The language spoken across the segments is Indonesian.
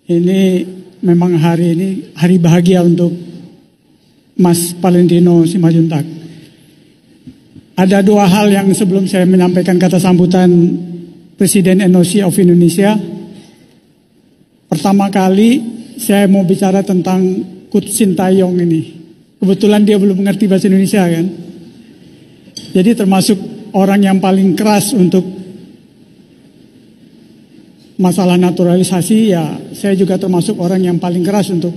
Ini memang hari ini hari bahagia untuk Mas Valentino Simanjuntak. Ada dua hal yang sebelum saya menyampaikan kata sambutan Presiden NOC of Indonesia. Pertama kali saya mau bicara tentang Kut Sintayong ini. Kebetulan dia belum mengerti bahasa Indonesia kan. Jadi termasuk orang yang paling keras untuk masalah naturalisasi, ya saya juga termasuk orang yang paling keras untuk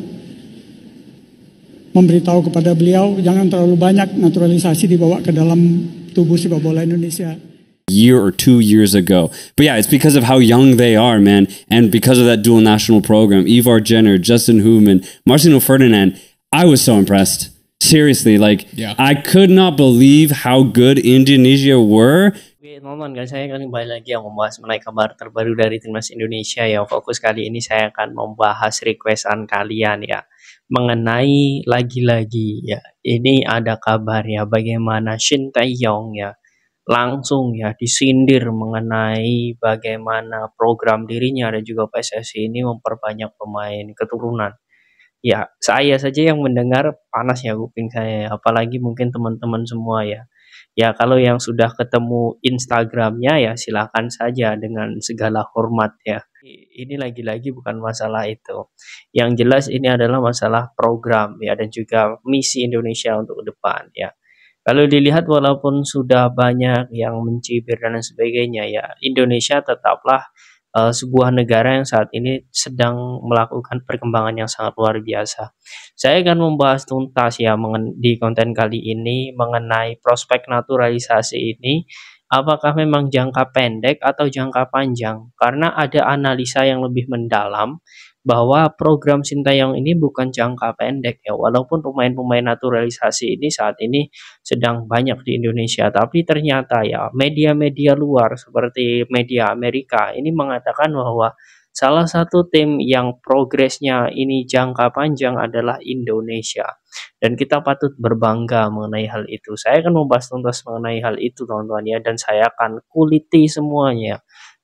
memberitahu kepada beliau jangan terlalu banyak naturalisasi dibawa ke dalam tubuh sepak bola Indonesia. Year or 2 years ago. But yeah, it's because of how young they are, man. And because of that dual national program, Ivar Jenner, Justin Human, Marcelo Ferdinand, I was so impressed. Seriously, like, I could not believe how good Indonesia were. Teman-teman, kan saya kan kembali lagi yang membahas mengenai kabar terbaru dari timnas Indonesia ya. Fokus kali ini saya akan membahas requestan kalian ya, mengenai lagi-lagi ya, ini ada kabar ya bagaimana Shin Tae-yong ya langsung ya disindir mengenai bagaimana program dirinya dan juga PSSI ini memperbanyak pemain keturunan. Ya, saya saja yang mendengar panas ya kuping saya, apalagi mungkin teman-teman semua ya. Ya, kalau yang sudah ketemu Instagramnya ya silakan saja dengan segala hormat ya. Ini lagi-lagi bukan masalah itu. Yang jelas ini adalah masalah program ya dan juga misi Indonesia untuk ke depan ya. Kalau dilihat walaupun sudah banyak yang mencibir dan sebagainya ya, Indonesia tetaplah sebuah negara yang saat ini sedang melakukan perkembangan yang sangat luar biasa. Saya akan membahas tuntas ya di konten kali ini mengenai prospek naturalisasi ini, apakah memang jangka pendek atau jangka panjang? Karena ada analisa yang lebih mendalam bahwa program Sintayong ini bukan jangka pendek ya, walaupun pemain-pemain naturalisasi ini saat ini sedang banyak di Indonesia, tapi ternyata ya media-media luar seperti media Amerika ini mengatakan bahwa salah satu tim yang progresnya ini jangka panjang adalah Indonesia. Dan kita patut berbangga mengenai hal itu. Saya akan membahas tuntas mengenai hal itu teman-teman ya, dan saya akan kuliti semuanya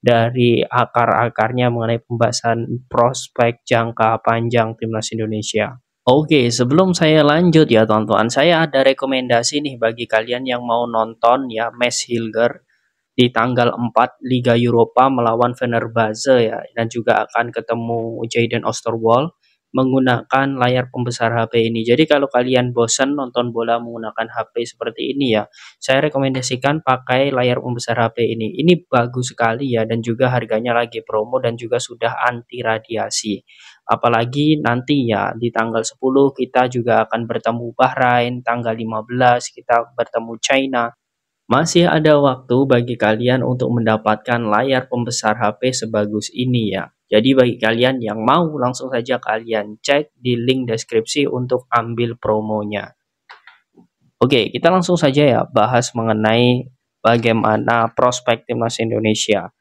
dari akar-akarnya mengenai pembahasan prospek jangka panjang timnas Indonesia. Oke, sebelum saya lanjut ya teman-teman, saya ada rekomendasi nih bagi kalian yang mau nonton ya Mads Hilger di tanggal 4 Liga Eropa melawan Fenerbahce ya, dan juga akan ketemu Jadon Osterwolde menggunakan layar pembesar HP ini. Jadi kalau kalian bosan nonton bola menggunakan HP seperti ini ya, saya rekomendasikan pakai layar pembesar HP ini. Ini bagus sekali ya, dan juga harganya lagi promo dan juga sudah anti radiasi. Apalagi nanti ya di tanggal 10 kita juga akan bertemu Bahrain, tanggal 15 kita bertemu China. Masih ada waktu bagi kalian untuk mendapatkan layar pembesar HP sebagus ini ya. Jadi bagi kalian yang mau, langsung saja kalian cek di link deskripsi untuk ambil promonya. Oke, kita langsung saja ya bahas mengenai bagaimana prospek timnas Indonesia.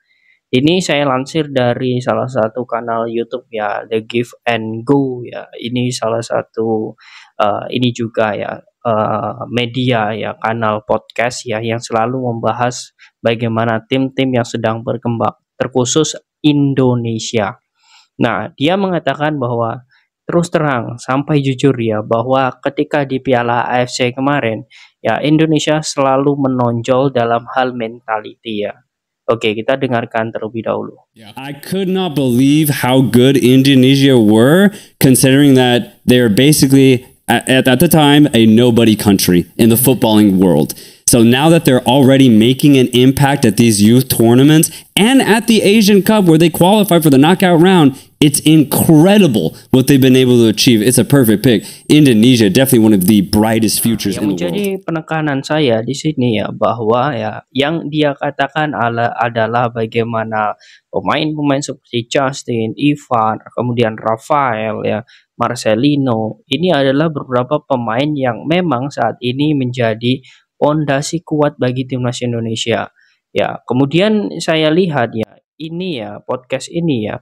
Ini saya lansir dari salah satu kanal YouTube ya, The Give and Go ya. Ini salah satu ini juga ya media ya, kanal podcast ya yang selalu membahas bagaimana tim-tim yang sedang berkembang, terkhusus Indonesia. Nah, dia mengatakan bahwa terus terang sampai jujur ya, bahwa ketika di Piala AFC kemarin ya Indonesia selalu menonjol dalam hal mentality ya. Oke, kita dengarkan terlebih dahulu. I could not believe how good Indonesia were, considering that they're basically at the time a nobody country in the footballing world. So now that they're already making an impact at these youth tournaments and at the Asian Cup where they qualify for the knockout round, it's incredible what they've been able to achieve. It's a perfect pick. Indonesia, definitely one of the brightest futures in the world. Yang menjadi penekanan saya di sini ya, bahwa ya yang dia katakan adalah bagaimana pemain-pemain seperti Justin, Ivan, kemudian Rafael ya, Marcelino, ini adalah beberapa pemain yang memang saat ini menjadi pondasi kuat bagi timnas Indonesia. Ya, kemudian saya lihat ya, ini ya podcast ini ya,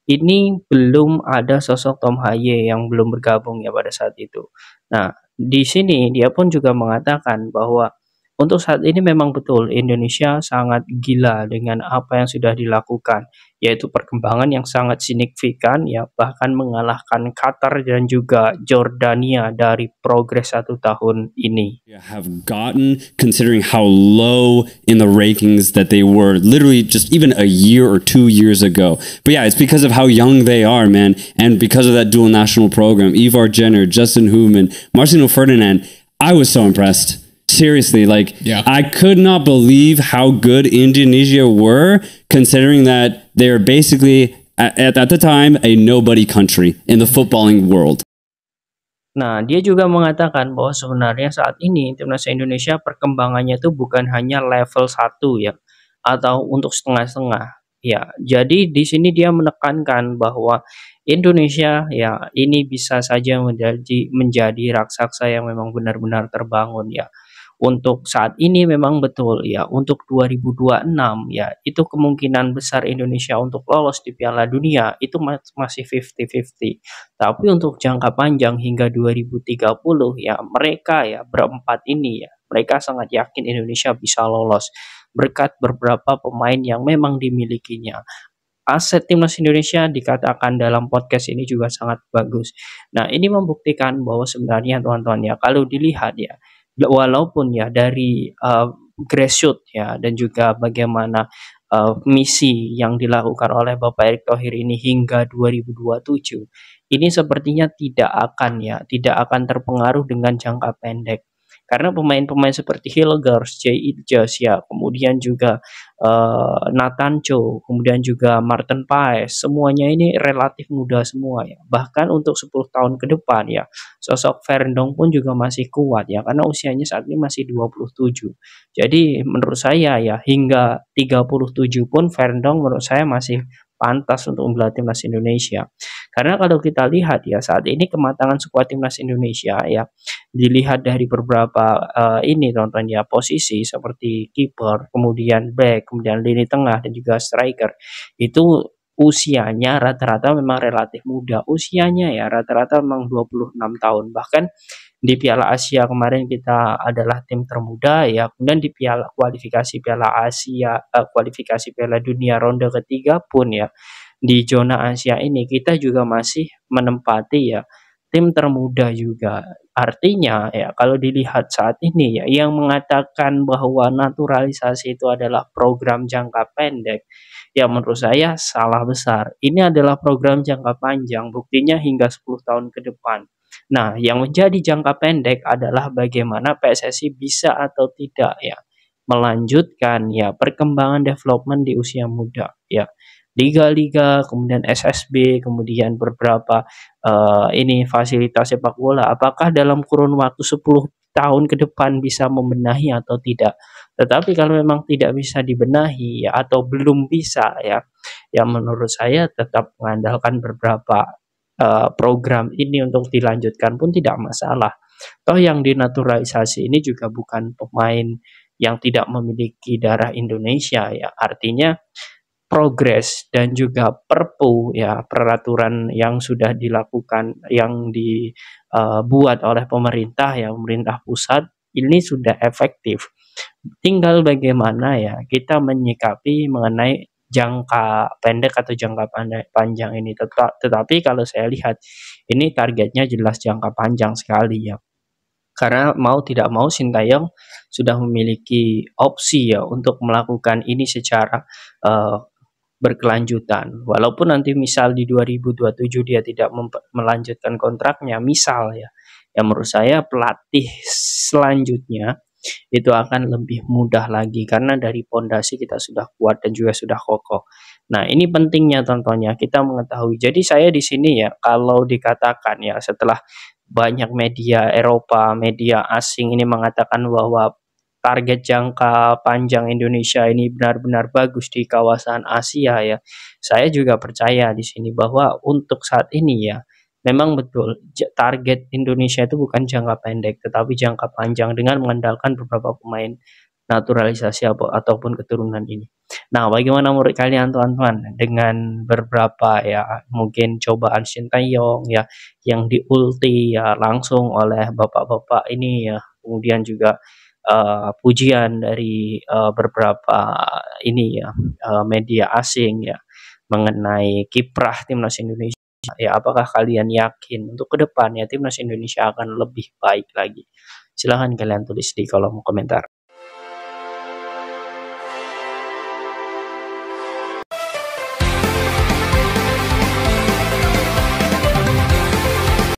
ini belum ada sosok Tom Haye yang belum bergabung ya pada saat itu. Nah, di sini dia pun juga mengatakan bahwa Untuk saat ini memang betul Indonesia sangat gila dengan apa yang sudah dilakukan, yaitu perkembangan yang sangat signifikan ya, bahkan mengalahkan Qatar dan juga Jordania dari progres 1 tahun ini. Have gotten considering how low in the rankings that they were literally just even a year or 2 years ago. But yeah, it's because of how young they are, man. And because of that dual national program, Ivar Jenner, Justin Human, Marcelo Ferdinand, I was so impressed. Seriously, like I could not believe how good Indonesia were considering that they're basically at the time a nobody country in the footballing world. Nah, dia juga mengatakan bahwa sebenarnya saat ini timnas Indonesia perkembangannya itu bukan hanya level 1 ya, atau untuk setengah-setengah. Ya, jadi di sini dia menekankan bahwa Indonesia ya ini bisa saja menjadi raksasa yang memang benar-benar terbangun ya. Untuk saat ini memang betul ya, untuk 2026 ya, itu kemungkinan besar Indonesia untuk lolos di Piala Dunia itu masih 50-50. Tapi untuk jangka panjang hingga 2030 ya, mereka ya berempat ini ya, mereka sangat yakin Indonesia bisa lolos berkat beberapa pemain yang memang dimilikinya. Aset timnas Indonesia dikatakan dalam podcast ini juga sangat bagus. Nah, ini membuktikan bahwa sebenarnya teman-teman ya, kalau dilihat ya, walaupun ya dari grassroots ya dan juga bagaimana misi yang dilakukan oleh Bapak Erick Thohir ini hingga 2027, ini sepertinya tidak akan terpengaruh dengan jangka pendek. Karena pemain-pemain seperti Hilgers, Jay Idjas ya, kemudian juga Nathan Cho, kemudian juga Martin Paes, semuanya ini relatif muda semua ya. Bahkan untuk 10 tahun ke depan ya, sosok Verndong pun juga masih kuat ya, karena usianya saat ini masih 27. Jadi menurut saya ya, hingga 37 pun Verndong menurut saya masih pantas untuk membela timnas Indonesia. Karena kalau kita lihat ya, saat ini kematangan skuad timnas Indonesia ya, dilihat dari beberapa ini tonton ya, posisi seperti kiper, kemudian back, kemudian lini tengah dan juga striker, itu usianya rata-rata memang relatif muda. Usianya ya rata-rata memang 26 tahun. Bahkan di Piala Asia kemarin kita adalah tim termuda ya. Kemudian di kualifikasi Piala Asia, kualifikasi Piala Dunia ronde ketiga pun ya, di zona Asia ini kita juga masih menempati ya tim termuda juga. Artinya ya kalau dilihat saat ini ya, yang mengatakan bahwa naturalisasi itu adalah program jangka pendek, ya menurut saya salah besar. Ini adalah program jangka panjang, buktinya hingga 10 tahun ke depan. Nah, yang menjadi jangka pendek adalah bagaimana PSSI bisa atau tidak ya melanjutkan ya perkembangan development di usia muda ya. Liga-liga, kemudian SSB, kemudian beberapa ini fasilitas sepak bola. Apakah dalam kurun waktu 10 tahun ke depan bisa membenahi atau tidak? Tetapi kalau memang tidak bisa dibenahi ya, atau belum bisa ya, ya menurut saya tetap mengandalkan beberapa program ini untuk dilanjutkan pun tidak masalah. Toh yang dinaturalisasi ini juga bukan pemain yang tidak memiliki darah Indonesia ya. Artinya progres dan juga perpu ya, peraturan yang sudah dilakukan yang dibuat oleh pemerintah ya, pemerintah pusat ini sudah efektif. Tinggal bagaimana ya kita menyikapi mengenai jangka pendek atau jangka panjang ini. Tetapi kalau saya lihat ini targetnya jelas jangka panjang sekali ya. Karena mau tidak mau Sintayong sudah memiliki opsi ya untuk melakukan ini secara berkelanjutan. Walaupun nanti misal di 2027 dia tidak melanjutkan kontraknya, misal ya, yang menurut saya pelatih selanjutnya itu akan lebih mudah lagi karena dari pondasi kita sudah kuat dan juga sudah kokoh. Nah, ini pentingnya tontonnya kita mengetahui. Jadi saya di sini ya kalau dikatakan ya setelah banyak media Eropa, media asing ini mengatakan bahwa target jangka panjang Indonesia ini benar-benar bagus di kawasan Asia ya. Saya juga percaya di sini bahwa untuk saat ini ya, memang betul target Indonesia itu bukan jangka pendek tetapi jangka panjang dengan mengandalkan beberapa pemain naturalisasi ataupun keturunan ini. Nah, bagaimana menurut kalian teman-teman dengan beberapa ya mungkin cobaan Sintayong ya yang diulti ya langsung oleh bapak-bapak ini ya, kemudian juga pujian dari beberapa ini ya media asing ya mengenai kiprah timnas Indonesia. Ya, apakah kalian yakin untuk ke depannya timnas Indonesia akan lebih baik lagi? Silahkan kalian tulis di kolom komentar.